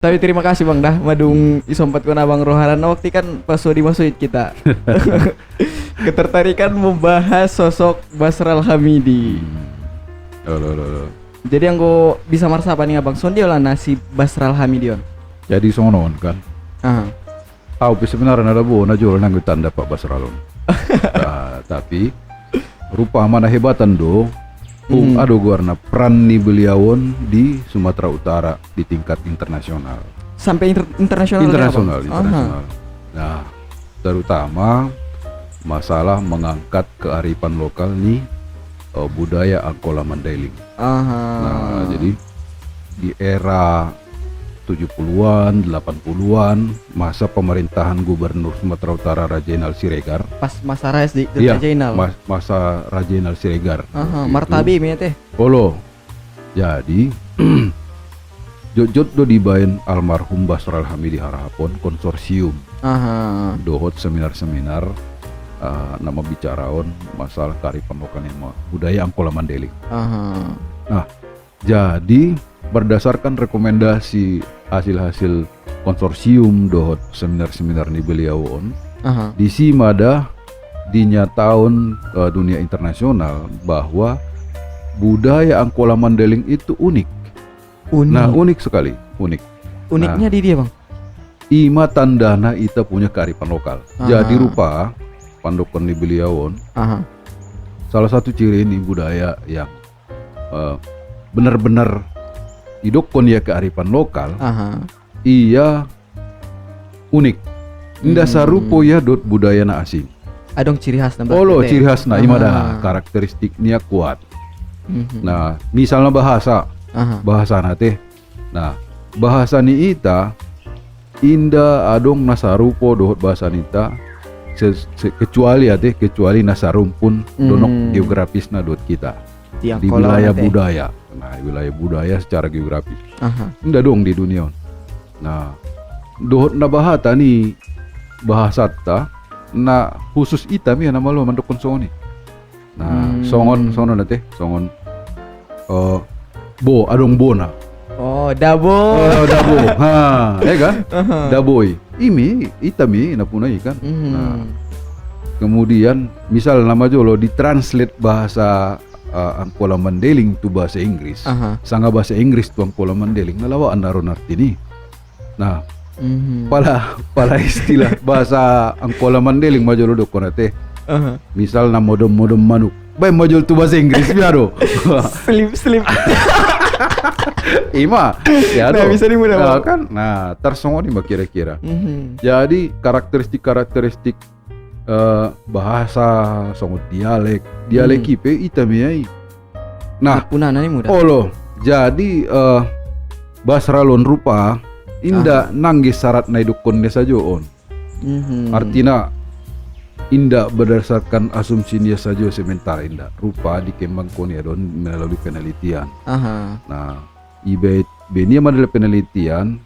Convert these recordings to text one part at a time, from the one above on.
Tapi terima kasih Bang dah madung isompat kona Bang Roharan waktu kan pas di masuit kita. Ketertarikan membahas sosok Basral Hamidi. Loh. Jadi yang gue bisa marsa apa nih Abang Sondio lah nasi Basral Hamidion. Jadi sonon kan. Tahu sebenarnya ada bona jual nang tanda Pak Basralon. Tapi rupa mana hebatan do. Ado guarna peran ni beliauon di Sumatera Utara di tingkat internasional. Sampai internasional. Internasional. Nah, terutama masalah mengangkat kearifan lokal nih budaya Angkola Mandailing. Nah, jadi di era 70-an, 80-an, masa pemerintahan Gubernur Sumatera Utara Rajainal Siregar. Pas masa Rais di iya, Rajainal. Masa Rajainal Siregar. Martabi mi teh. Olo. Jadi jod do dibain almarhum Basral Hamidi Harahapon konsorsium. Dohot seminar-seminar nama bicaraon masalah kearifan lokal budaya Angkola Mandailing. Nah, jadi berdasarkan rekomendasi hasil-hasil konsorsium dohot seminar-seminar ni beliauon, di simada dinyataun dunia internasional bahwa budaya Angkola Mandailing itu unik. Nah, unik sekali, unik. Uniknya di dia Bang. Ima tandana ita punya kearifan lokal. Jadi rupa pandokon ni beliauon, salah satu ciri ini budaya yang benar-benar idokon ya kearifan lokal, iya unik. Indah sarupo ya dot budaya na asing. Adong ciri khas nambah. Ciri khas na imada karakteristiknya kuat. Nah, misalnya bahasa nate. Nah, bahasa ni ita indah adong nasarupo dohot bahasa nita kecuali nasarumpun donok geografis na dot kita di wilayah budaya. Nah, wilayah budaya secara geografis. Indah dong di dunia. Nah, dohot na bahata ni bahasa ta na khusus ita mi nama lo mandokon songoni. Nah, songon nate, songon bo adong bona. Dabo. Dabo. Kan? Daboy. Ita mi napunai kan. Nah, kemudian misal nama jolo ditranslate bahasa Angkola Mandailing tu bahasa Inggris. Sanga bahasa Inggris tu Angkola Mandailing nalawa naron artini. Nah, pala istilah bahasa Angkola Mandailing majolo do konate. Misal na modom manuk. Bay majol tu bahasa Inggris biaro. Slip. Ima ya nah, bisa dimudah kan. Nah, tersongo di kira-kira. Jadi karakteristik bahasa songo dialek ipe itamiai. Nah, punana ni mudah. Jadi Basralon rupa inda nanggis syarat na idukon desa joon. Artinya inda berdasarkan asumsi dia saja sementara inda rupa dikembang koniadon melalui penelitian. Nah, benia adalah penelitian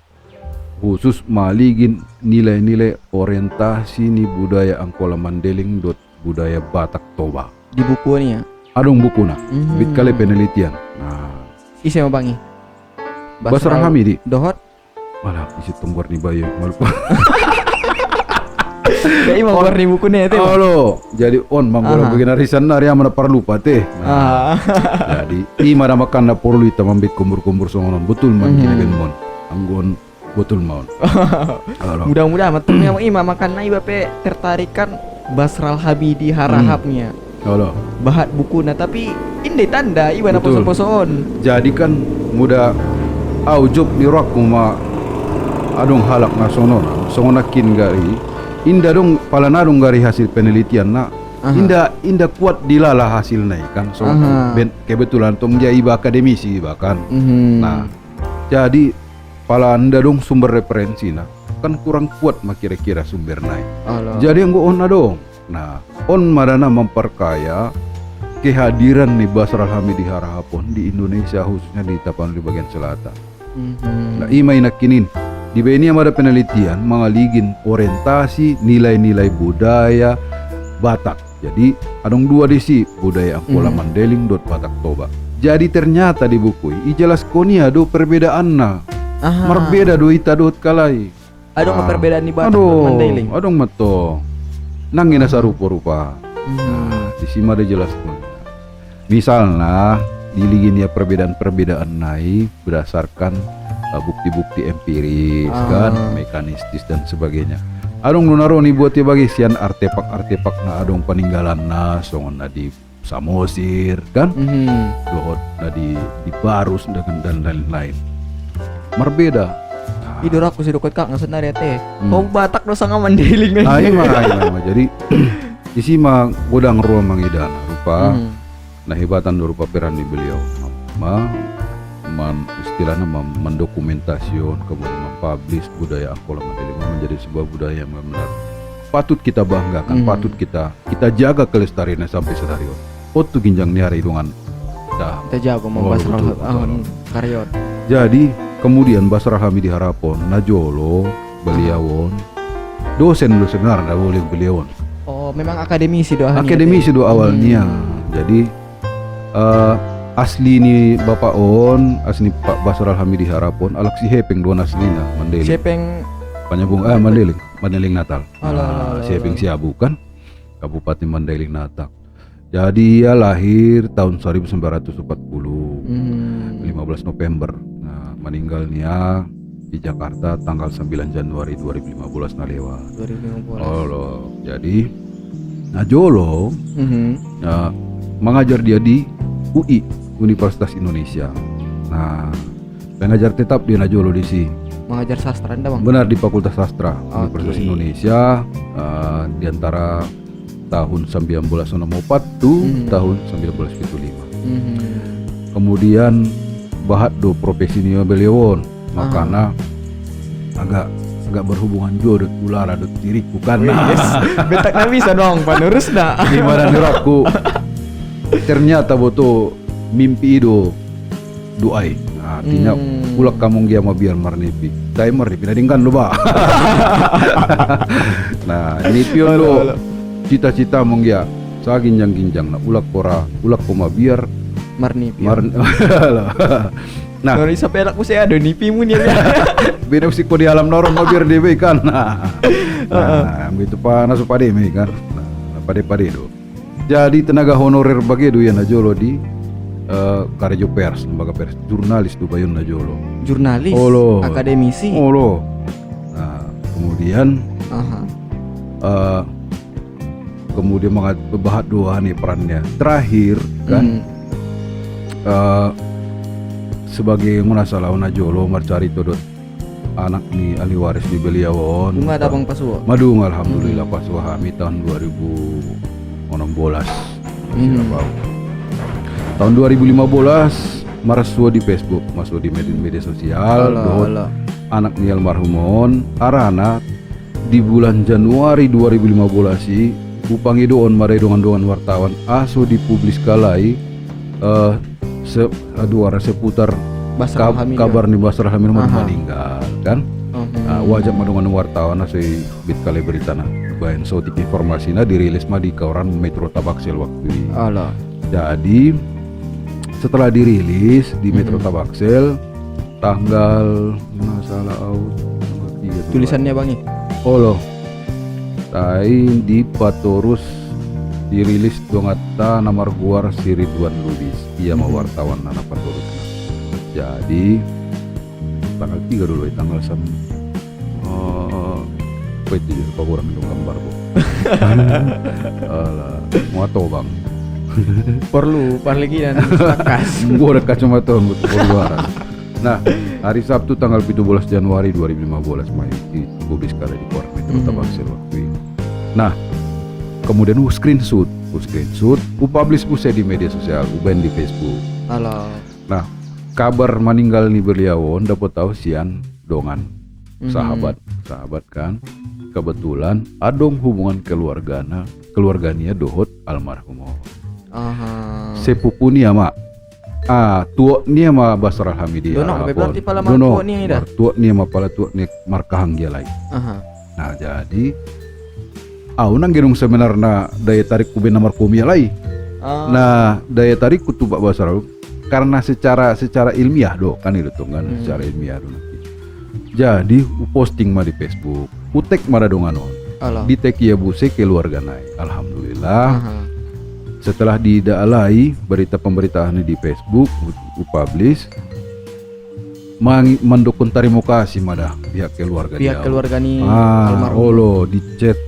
khusus maligin nilai-nilai orientasi ni budaya Angkola Mandailing dot budaya Batak Toba. Di bukunya. Adong bukuna. Bit kali penelitian. Nah, isi mau bangi. Basral Hamidi. Dohot. Malah isi tungguar ni bayu malu. Kayak mau warni bukunya itu. Jadi mambola bagian arisan na mana perlu pate. Jadi ima na makan na perlu ita mambit kumbur-kumbur songonon betul man kini mon. Anggon betul mon. Mudah-mudahan matungnya ima makan na iba pe tertarikan Basral Hamidi Harahapnya. Bahat buku na tapi ini tanda iba na poso-posoon. Jadi kan muda job di rakku ma adong halak na songonakin gari. Indah dong palanadong gari hasil penelitian na indah kuat dilala hasilnya kan kebetulan tom dia iba akademisi bahkan. Nah, jadi palanda dong sumber referensi na kan kurang kuat kira-kira sumber naik. Jadi yang on dong. Nah, on madana memperkaya kehadiran nih Basral Hamidi Harahapon di Indonesia khususnya di Tapanuli bagian selatan. Nah, ima inakinin di bini ada penelitian mengaligin orientasi nilai-nilai budaya Batak. Jadi adong dua desi budaya Angkola Mandailing dot Batak Toba. Jadi ternyata di buku jelas koni ada perbedaan na Marbeda do ita dot kalai. Adong perbedaan di Batak Mandailing. Adong mato. Nangina sarupa-rupa. Di sini ada jelas. Misalnya diliginya perbedaan-perbedaan naik berdasarkan bukti-bukti empiris kan, mekanistis dan sebagainya. Adong nunaroni buat ya bagi sian artefak-artefak na adong peninggalan na songon na di Samosir kan, dohot na di Barus dan lain-lain. Marbeda. Idor aku sih dokot kak ngasut narete. Kau Batak dosa nggak Mandailing aja. Iya mah. Jadi di sini mah godang ruang mangidana rupa. Nah hebatan rupa peran di beliau istilahnya mendokumentasiun kemudian mempublish budaya Angkola Mandailing menjadi sebuah budaya yang benar patut kita banggakan, patut kita jaga kelestariannya sampai sedarion. Otu ginjang niara hidungan dah. Kita jaga membasrah karyon. Jadi kemudian Basrah Hamidi Harapon najolo beliauon dosen sebenarnya boleh beliauon. Oh memang akademisi doa. Akademisi doa awalnya. Jadi asli ini Bapak On, asli Pak Basrah Hamidi Harapon, alak si Hepeng dua aslina Mandailing. Hepeng Panyabung Mandailing Natal. Si Hepeng Siabu kan, Kabupaten Mandailing Natal. Jadi ia lahir tahun 1940, 15 November. Nah, meninggalnya di Jakarta tanggal 9 Januari 2015 na lewat. 2015. Jadi najolo mengajar dia di UI, Universitas Indonesia. Nah, pengajar tetap di najolo di sini. Mengajar sastra Anda, Bang? Benar, di Fakultas Sastra Universitas Indonesia di antara tahun 1964 tahun 1975. Kemudian bahat do profesi ini beliau makanya agak berhubungan jodoh ulara do tirik bukan. Betak na bisa dong panurus na. Gimana diraku? Ternyata boto mimpi itu doai. Artinya ulak kamu dia mau biar marnipi. Timer dipindahinkan lo ba. Nah ini pion lo. Cita-cita mong ya sa ginjang na ulak koma biar marnipi. Nah, kalau isa perak ko saya ada nipimu nih. Beda usik ko di alam norong mau biar dewe kan. Nah, begitu pa naso pade me kan. Nah, pade do. Jadi tenaga honorer bagi do ya najolo di Karjo Pers, lembaga pers, jurnalis do bayon najolo. Jurnalis? Akademisi? Nah, kemudian kemudian bahas dua nih perannya terakhir kan sebagai munasalah najolo marcari todot anak nih ahli waris di beliauon bunga ada bang pasuwa madung alhamdulillah pasuwa kami tahun 2016 tahun 2015 marasua di Facebook masuk di media sosial anak nih almarhumon arana di bulan Januari 2015 sih upangi doon marai dongan wartawan aso dipublis kalai seputar kabar nih Basrah Hamidi meninggal kan. Wajib madongan wartawan aso bit kali berita na bayan sotik informasi na dirilis mah di koran Metro Tabaksel waktu itu. Jadi setelah dirilis di Metro Tabaksel tanggal masalah tulisannya Bang tain di Patorus dirilis dongata nomor guar si Ridwan Lubis ia mau wartawan nana Patorus. Jadi tanggal 3 dulu tanggal apa itu lupa kurang itu gambar bu. Mau tau bang perlu lagi dan kas gua ada kacamata butuh keluaran. Nah, hari Sabtu tanggal 17 Januari 2015 Mai dipublis kali di koran Metro Tabaksel waktu itu. Nah, kemudian screenshot, publish usai di media sosial, uben di Facebook. Nah, kabar meninggal nih beliauon dapat tahu sian dongan sahabat kan. Kebetulan adong hubungan keluarganya dohot almarhum. Sepupu nia mak. Tuak ni ama Basrah Hamidi Harapon. Berarti pala marko ni dah. Tuak ni ama pala tuak ni markahang dia lain. Nah jadi nang gerung sebenarnya daya tarik kuben nomor komia lain. Nah daya tarik kutubak Basrah karena secara ilmiah do kan itu tuh kan secara ilmiah do nanti. Jadi posting mah di Facebook, utek mara dong anon. Di tag ya buse keluarga naik. Alhamdulillah. Setelah didaalai berita pemberitaan di Facebook, publish, mendukung terima kasih madah pihak keluarga dia. Pihak keluarga ni almarhum. Olo di chat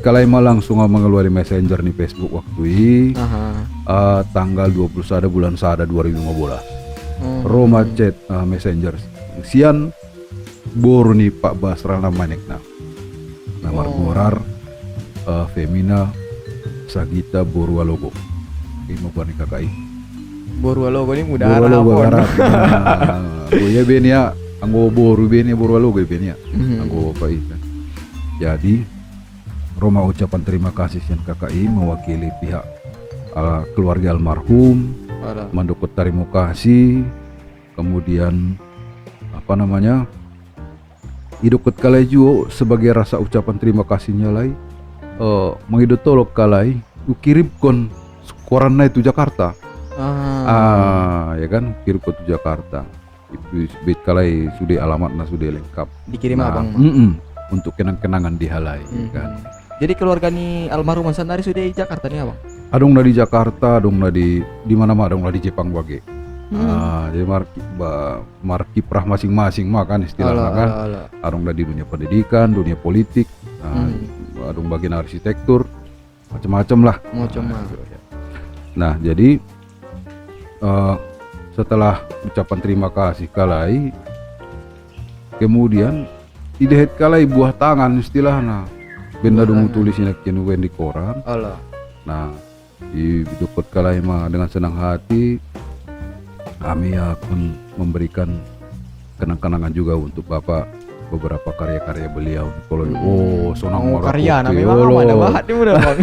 kalai mah langsung mengeluarkan messenger di Facebook waktu ini. Tanggal 21 bulan 1 2015. Roma chat messenger. Sian boru nih Pak Basral namanya nama Borar Femina Sagita Borwalogo. Ini mau buat KKI. Borwalogo ini mudah Arab. Boya benia anggo boru benia Borwalogo benia. Anggo apa itu. Jadi Roma ucapan terima kasih sian KKI mewakili pihak keluarga almarhum mendukung terima kasih. Kemudian apa namanya hidup kalai juga sebagai rasa ucapan terima kasihnya lai menghidup tolok kalai kirim kon koranna itu Jakarta ya kan kirim ke Jakarta itu bit kalai sudah alamatnya sudah lengkap dikirim abang untuk kenang-kenangan di halai kan. Jadi keluarga ni almarhum Sandari sudah di Jakarta nih abang? Adong di Jakarta, adong di mana adong di Jepang bagi. Jadi marki prah masing-masing makan istilahnya kan. Adong di dunia pendidikan, dunia politik, adong bagian arsitektur, macam-macam lah. Nah jadi setelah ucapan terima kasih kalai, kemudian idehet kalai buah tangan istilahnya. Benda dong tulisnya kenuwen di koran. Nah di dukut kalai mah dengan senang hati kami akan memberikan kenang-kenangan juga untuk Bapak beberapa karya-karya beliau. Kalau sonang karya namanya mana bahat ni mudah bang.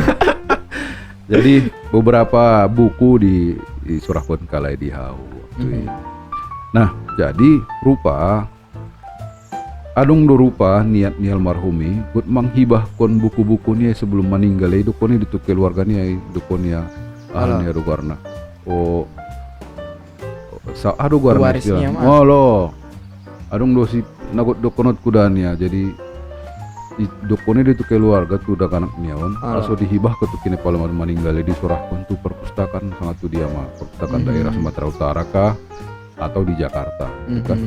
Jadi beberapa buku di surahkan kalai di hau. Nah jadi rupa adung rupa niat ni almarhumi buat menghibahkan buku-bukunya sebelum meninggal itu koni itu keluarganya itu koni ya ahlinya rugarna adu garna warisnya mah adung dosi nagot dokonot kudania jadi dokone itu keluarga tu udah kanak niawan aso dihibah ke tu kini paling meninggal di surahkan tu perpustakaan sangat tu dia mah perpustakaan daerah Sumatera Utara kah atau di Jakarta kan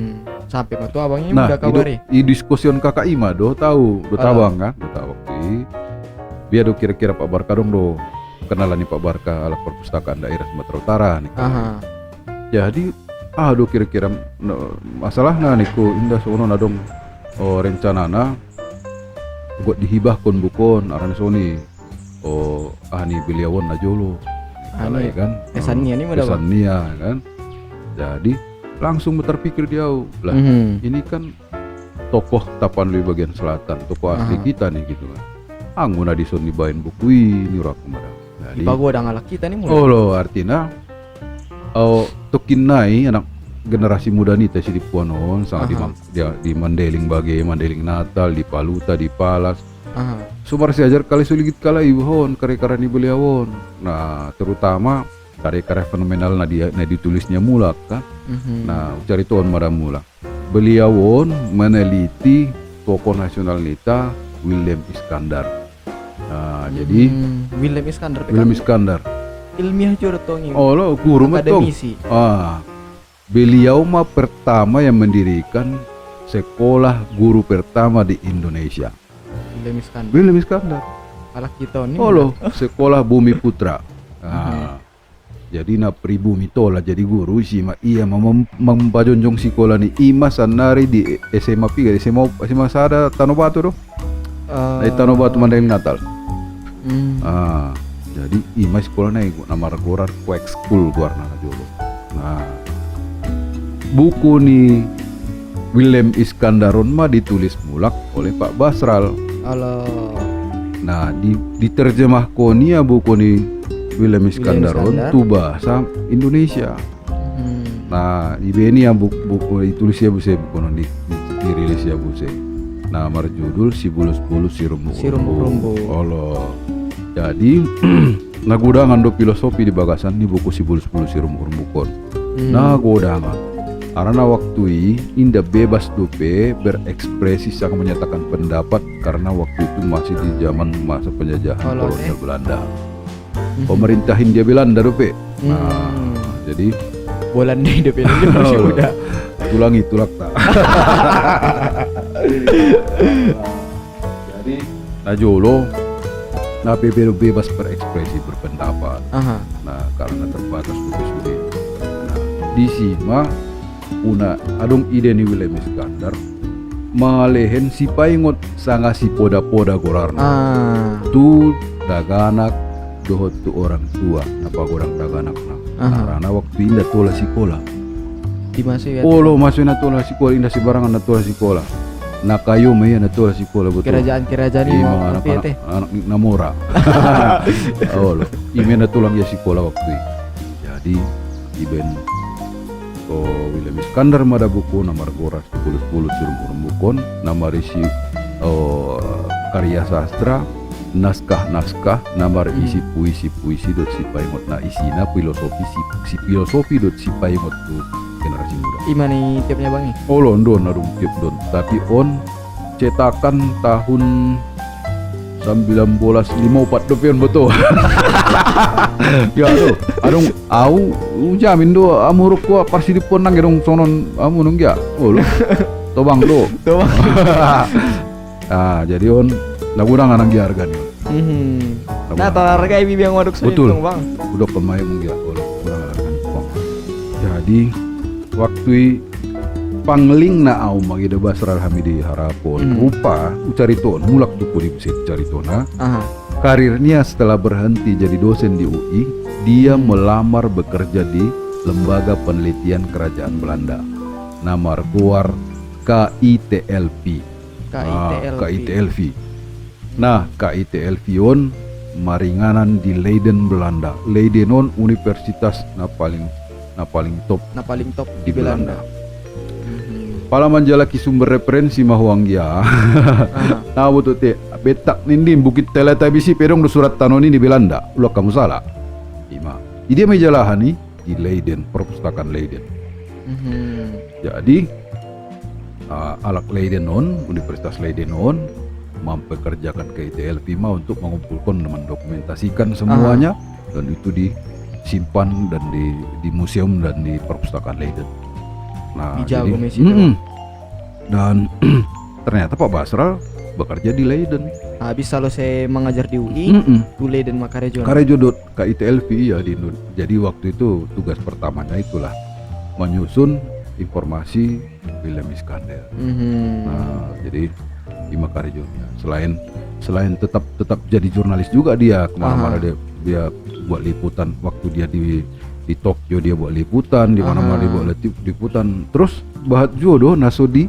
sampai waktu abangnya udah kabari di diskusion KKI mah do tahu tabang kan do tahu biar do kira-kira Pak Barka dong do kenalan nih Pak Barka ala perpustakaan daerah Sumatera Utara nih jadi do kira-kira masalahnya niku indah sono nadong rencanana buat dihibahkan bukon arane soni ahni beliauan najolo kalai kan esannya nih mudah esannya kan jadi langsung terpikir dia lah ini kan tokoh Tapanuli bagian selatan tokoh asli kita nih gitu kan angguna dison dibain buku ini rakumada jadi pagoda ngalak kita nih mulai artinya tokin nai anak generasi muda nih tesi di Puanon sangat di Mandeling bagai Mandeling Natal di Paluta di Palas sumber seajar kali sulit kala ibuhon karya-karya ni beliau nah terutama karya-karya fenomenal na ditulisnya mulak kan nah cari tuan mada mulak beliau meneliti tokoh nasional kita William Iskandar jadi William Iskandar ilmiah juga tongi guru metong beliau mah pertama yang mendirikan sekolah guru pertama di Indonesia William Iskandar alak kita nih sekolah Bumi Putra jadi na pribumi tola jadi guru sih ma iya membajonjong sekolah ni ima sanari di SMA Piga SMA Sada Tanobatu doh di Tanobatu Mandeling Natal jadi ima sekolah na nama regorar Quack School guarna jolo nah buku ni William Iskandaron mah ditulis mulak oleh Pak Basral nah diterjemah konia buku ni William Iskandaron tu bahasa Indonesia. Nah, ini yang buku ditulis ya buse buku nanti dirilis ya buse. Nah, berjudul Si Bulus-Bulus Si Rumbu-Rumbu. Allah. Jadi nagudangan do filosofi di bagasan ni buku Si Bulus-Bulus Si Rumbu-Rumbu kon. Nagudangan. Karena waktu inda bebas dope berekspresi sang menyatakan pendapat karena waktu itu masih di zaman masa penjajahan kolonial Belanda. Pemerintah Hindia Belanda dope. Nah, jadi Belanda hidup ini masih muda. Tulangi tulak tak. Jadi najolo nah bebas berekspresi berpendapat. Nah, karena terbatas sudah. Nah, di sini una adong ide ni William Iskandar malehen si paingot sanga si poda-poda gorarna. Tu daganak dohot tu orang tua napa gorang daganak na. Karena waktu indah tola sikola. Di masa ya. Lo masuk na tola sikola indah si barangan na tola sikola. Na kayo may na tola sikola betul. Kerajaan ini mau anak namora. Oh lo, ime na tulang ya sikola waktu. Jadi iben William Iskandar mada buku namar goras 10 suruh bukon namar isi karya sastra naskah namar isi puisi dot si paingot na isina filosofi dot si paingot tu generasi muda. Imani tiapnya bangi? Oh London adung tiap don tapi on cetakan tahun 1954 dopion betul. Ya aduh, adung au jamin do amuruk ko parsi diponang gedong sonon amu nung ya. Oh lu. Tobang do. Tobang. Jadi on nagurang anang harga nih. Nah, harga ibi yang waduk betul, Bang. Udah pemain mung ya. Oh, kurang harga. Jadi waktu pangling na au magida Basral Hamidi harapon rupa ucariton mulak duku di mesin caritona. Karirnya setelah berhenti jadi dosen di UI, dia melamar bekerja di Lembaga Penelitian Kerajaan Belanda. Nama Margoar KITLV. KITLV. Nah, KITLV on maringanan di Leiden Belanda. Leiden on universitas na paling top di Belanda. Pala manjalaki sumber referensi mahuanggia. Nah betul te betak nindin bukit teletabisi pedong do surat tanoni di Belanda. Ulah kamu salah. Ima. Dia menjalahani di Leiden, perpustakaan Leiden. Jadi alak Leiden on, Universitas Leiden on mempekerjakan KITLV untuk mengumpulkan dan mendokumentasikan semuanya dan itu disimpan dan di museum dan di perpustakaan Leiden. Nah, jadi, dan ternyata Pak Basral bekerja di Leiden. Habis kalau saya mengajar di UI, di Leiden Makarejo. Karejo KITLV ya di Indonesia. Jadi waktu itu tugas pertamanya itulah menyusun informasi William Iskandar. Nah, jadi di Makarejo. Selain tetap jadi jurnalis juga dia kemana-mana dia buat liputan. Waktu dia di Tokyo dia buat liputan, di mana-mana dia buat liputan. Terus bahat jodoh naso di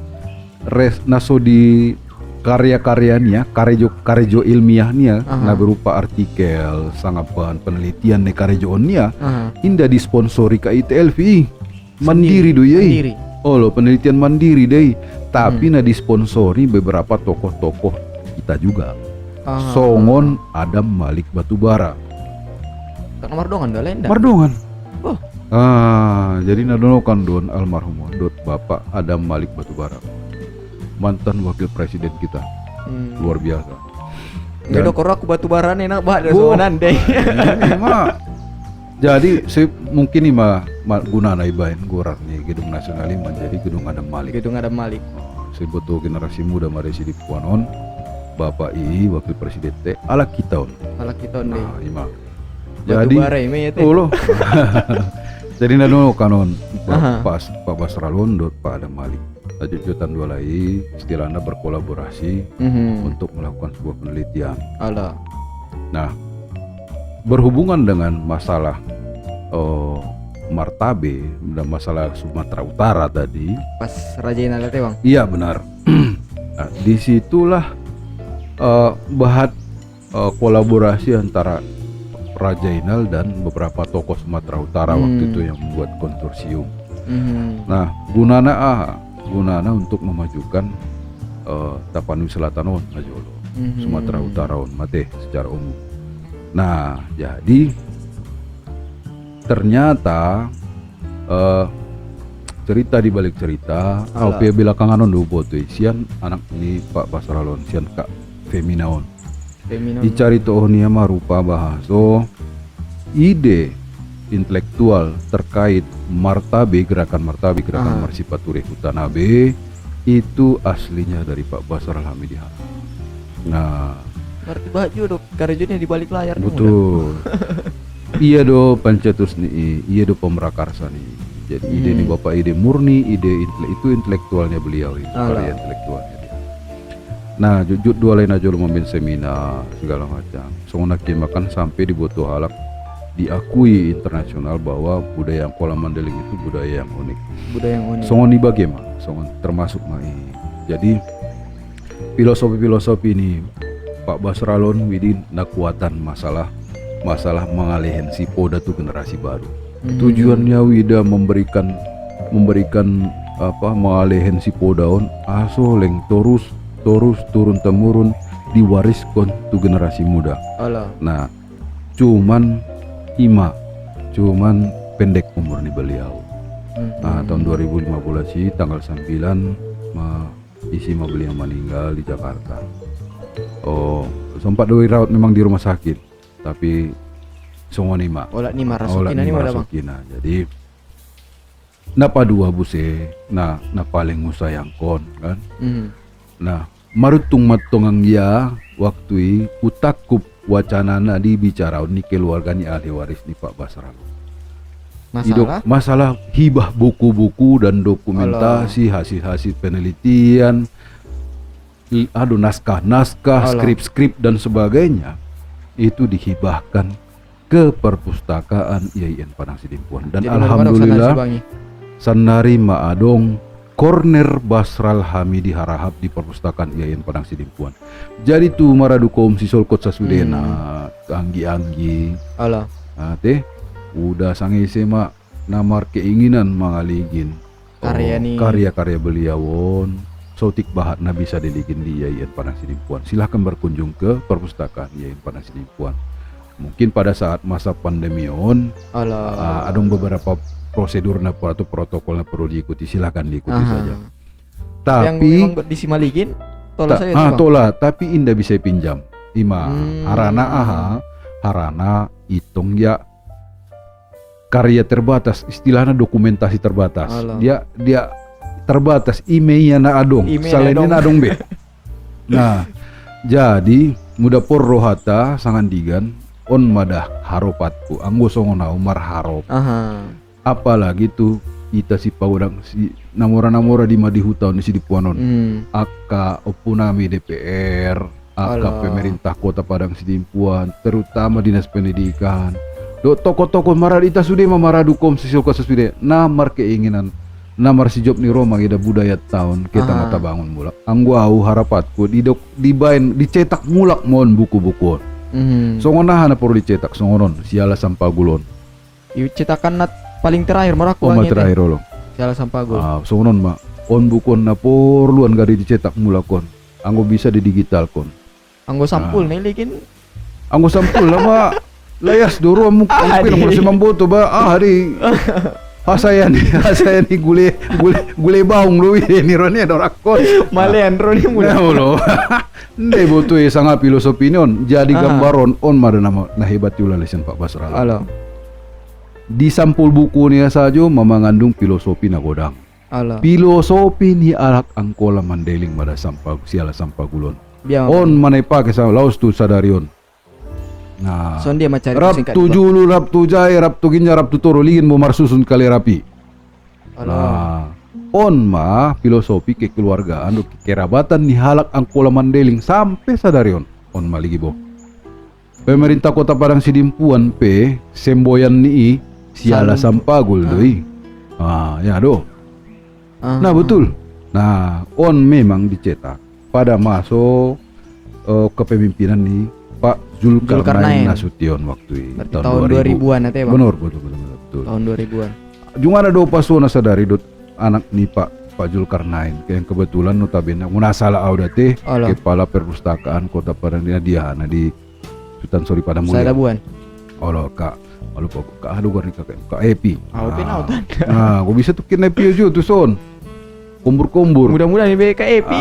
karya-karyanya, karejo ilmiahnya, nah berupa artikel, sangapan penelitian ne karejoonnya, indah disponsori KITLV mandiri doyai. Oh lo penelitian mandiri deh, tapi na disponsori beberapa tokoh-tokoh kita juga. Songon Adam Malik Batubara. Kak Mardongan Dolenda. Mardongan. Jadi nadonokan don almarhum dot Bapak Adam Malik Batubara, mantan wakil presiden kita, luar biasa. Jadi aku Batubara nih nak bah dari soalan deh. Jadi mungkin nih gunana ibain gorak nih gedung nasional ini menjadi gedung Adam Malik. Gedung Adam Malik. Sebetulnya generasi muda marisi di Puanon, Bapak II wakil presiden teh ala kita on. Ala kita on deh. Jadi lo. Jadi nado kanon Pak Basralon dot Pak Adam Malik. Jujutan dua lagi istilahnya berkolaborasi untuk melakukan sebuah penelitian. Nah, berhubungan dengan masalah Martabe dan masalah Sumatera Utara tadi. Pas Raja Inal teh Bang. Iya benar. Nah, disitulah bahat kolaborasi antara Raja Inal dan beberapa tokoh Sumatera Utara waktu itu yang membuat konsorsium. Nah, gunana untuk memajukan Tapanuli Selatan on Majolo, Sumatera Utara on mate secara umum. Nah, jadi ternyata cerita di balik cerita. Apa belakangan on do boto sian anak ni Pak Basralon sian Kak Feminaon. Dicari toh nia mah rupa bahaso ide intelektual terkait gerakan Marsipature Hutanabe itu aslinya dari Pak Basral Hamidi. Nah, berarti baju dok karjunya di balik layar. Betul. Iya do pancetus nih, iya do pemrakarsa nih. Jadi ide nih Bapak ide murni, itu intelektualnya beliau itu, karya intelektualnya dia. Nah, jujur dua lain aja lo memimpin seminar segala macam. Soalnya makan sampai di Boto Halak diakui internasional bahwa budaya Angkola Mandailing itu budaya yang unik. Budaya yang unik. Soalnya bagaimana? Soalnya termasuk mai. Jadi filosofi ini Pak Basralon Widin nakuatan masalah mengalihin si Poda tuh generasi baru. Tujuannya Wida memberikan mengalihin si Podaon aso leng terus turun temurun diwariskan tuh generasi muda. Nah, cuman pendek umur nih beliau. Nah, tahun 2015 sih tanggal 9 isi beliau meninggal di Jakarta. Oh, sempat dirawat memang di rumah sakit, tapi semua nima. Jadi napa dua buse, nah paling ngusayangkon kan. Nah, marutung matongang ya waktu utakup wacanana dibicara ni keluarga ni ahli waris ni Pak Basral. Masalah hibah buku-buku dan dokumentasi hasil penelitian, naskah, skrip dan sebagainya itu dihibahkan ke perpustakaan IAIN Padang Sidimpuan. Dan jadi alhamdulillah sanari maadong Corner Basral Hamidi Harahap di perpustakaan IAIN Padang Sidimpuan. Jadi tu maradukom si Solkot Sasudena anggi-anggi. Teh udah sangi sema namar keinginan mengaligin karya-karya beliauon. Sotik bahatna bisa diligin di IAIN Padang Sidimpuan. Silahkan berkunjung ke perpustakaan IAIN Padang Sidimpuan. Mungkin pada saat masa pandemi ada beberapa prosedur atau protokolnya perlu diikuti, silakan diikuti saja. Tapi yang disimaligin tola saya tapi indah bisa pinjam. Harana hitung ya karya terbatas, istilahnya dokumentasi terbatas. Dia terbatas emailnya na adong, selainnya na adong be. Nah, jadi mudah por rohata sangandigan on madah haropatku anggo songona umar harop. Apalagi tuh kita si paudang si namora di Madihutau ni si Dipuanon. Aka opunami DPR, aka pemerintah Kota Padang Sidimpuan, terutama Dinas Pendidikan. Toko-toko maralita sudah mamaradukom si Silko sesudah namar keinginan namar si job ni Roma ida budaya tahun kita mata bangun mulak. Anggo au harapatku dicetak mulak mohon buku-buku. Songonahan perlu dicetak songonon siala sampagulon. Cetakan paling terakhir maraku terakhir lo. Siala sampagul. Songonon ma on bukon na porluan gari dicetak mulakon. Anggo bisa didigitalkon. Anggo sampul nih likin. Anggo sampul lama layas doro mungkin masih membutuh hari Saya nih gule baung lu ini roni ada rakon malean roni muda lo ndai butuh sangat filosofi non jadi gambaron on mada nama nah hebat juga lesan Pak Basral. Di sampul buku nih saja mengandung filosofi nagodang. Filosofi ni arak Angkola Mandailing mada siala sampagulon. On mana pakai sa laos tu sadarion. Nah, so dia macam rap tu julu, rap tu jaya, rap tu ginja, rap tu toro ligin mau marsusun kali rapi. Nah, on mah filosofi kekeluargaan, kerabatan ni halak Angkola Mandailing sampai sadarion on maligi bo. Pemerintah Kota Padang Sidimpuan semboyan ni siala sampagul doi. Ya do. Nah betul. Nah, on memang dicetak pada masuk kepemimpinan ni Pak Zulkarnain Nasution waktu itu tahun 2000-an ya, Bang. Benar, betul. Tahun 2000-an. Cuma ada dua pasona sadari anak nih Pak Zulkarnain yang kebetulan notabene munasala audate kepala perpustakaan Kota Padang dia di Sultan Sori Padamulia. Sadabuan. Kak Lalu kak adu gari kak Epi. Epi nau tanda. Nah, gua bisa tuh kena Epi aja tuh son. Kumbur-kumbur. Mudah-mudahan ini kak Epi.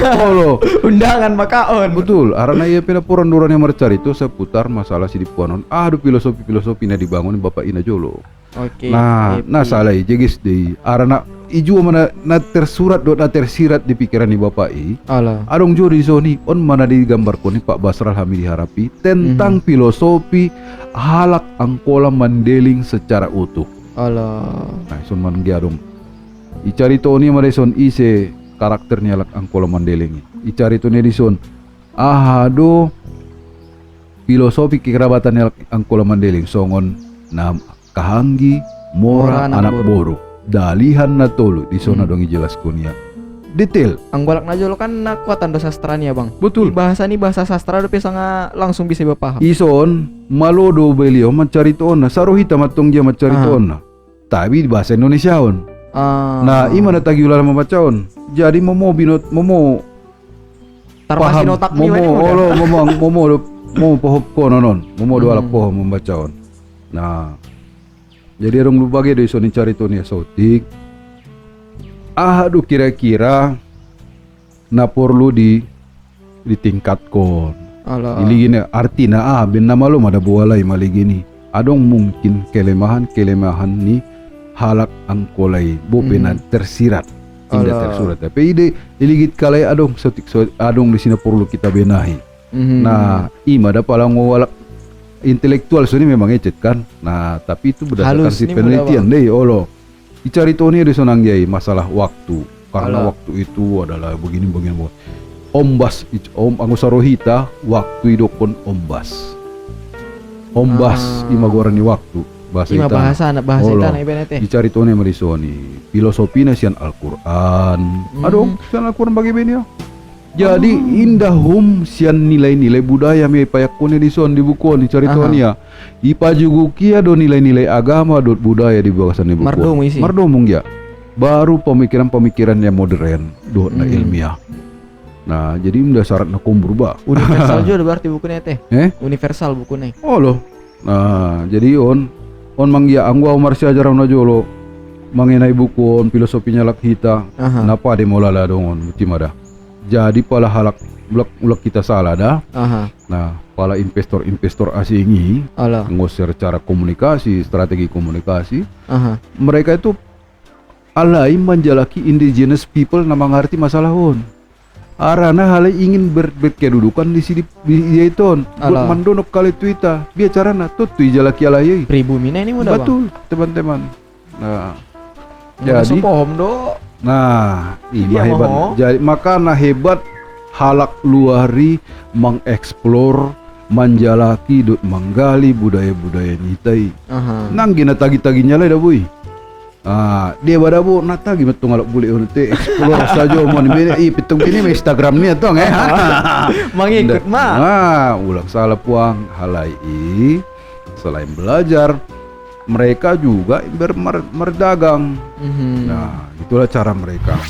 Oh undangan makaon. Betul. Arana ia pina poran-doran yang mercari itu seputar masalah si dipuanon. Aduh filosofi na dibangun bapak ina jolo. Oke. Nah salah jegis deh. Arana iju mana na tersurat na tersirat di pikiran ni bapak Alah. Adong jo di sini on mana digambar ko ni Pak Basral Hamidi Harapi tentang filosofi halak angkola Mandeling secara utuh. Alah. Nah son man giadong. Icari to ni madeson ise karakternya halak angkola Mandeling. Icari to ni dison. Ahado filosofi kekerabatan halak angkola Mandeling songon na kahanggi mora anak boru. Dalihan na tolo di zona dong jelas kunia detail anggolak najolo kan kuatan dosa sastranya bang. Betul. Bahasa ni bahasa sastra dope sangat langsung bisa paham. Ison malodo beliau mencari tona sarohita matong dia mencari tona tapi di bahasa Indonesia on. Nah imana tagi ular membacaon jadi momo binot momo tarmasin otak ni momo pohop kono non momo do alak pohon membacaon. Nah jadi orang lupa ge soni cari tonia sotik. Aduh kira-kira na perlu ditingkatkan. Ini gini artinya ben nama lo ada bualai mali gini. Adong mungkin kelemahan ni halak angkolai bopenan tersirat. Tidak tersurat. Tapi ide iligit kalai adong sotik adong di sini perlu kita benahi. Nah, ima ada palang walak intelektual so ini memang ecet kan. Nah, tapi itu berdasarkan si penelitian deh olo. Dicari Tony di sonang jai masalah waktu. Karena waktu itu adalah begini. Ombas angusarohita waktu itu pun ombas. Ombas ima gorani waktu. Bahasa ima bahasa ita na ibenete. Dicari Tony marisoni. Filosofinya sian Al-Qur'an. Aduh, sian Al-Qur'an bagi benia. Jadi indah sian nilai-nilai budaya me payakune di son di bukuan dicari tonia. Ipajugu kia do nilai-nilai agama do budaya di bawah di bukuan. Mardomung ya. Baru pemikiran-pemikiran yang modern do na ilmiah. Nah, jadi udah syarat na kumbur ba. Universal juga berarti bukunya teh. Universal bukunya. Oh loh. Nah, jadi on manggia angwa Umar Syajarah na jolo mengenai buku filosofinya lakhita. Napa de molala dongon timada. Jadi pala halak ulak kita salah dah. Nah, pala investor asing ini ngosir cara komunikasi, strategi komunikasi. Mereka itu alai menjalaki indigenous people nama ngerti masalah on. Arana halai ingin berkedudukan di sini yaiton. Buat mandonok kali Twitter. Biar carana tuh jalaki alai. Pribumi ini mudah bang. Betul, teman-teman. Nah, jadi pohom do. Nah, ini hebat. Jadi makanya hebat halak luari mengeksplor, menjalaki, menggali budaya-budaya nitai. Nang gina tagi-taginya lah dah boy. Dia pada bu natagi betul ngalak boleh nanti explore saja mau ni pitung ini Instagram ni atau mengikut ulang salah puang halai selain belajar mereka juga berdagang. Nah, itulah cara mereka.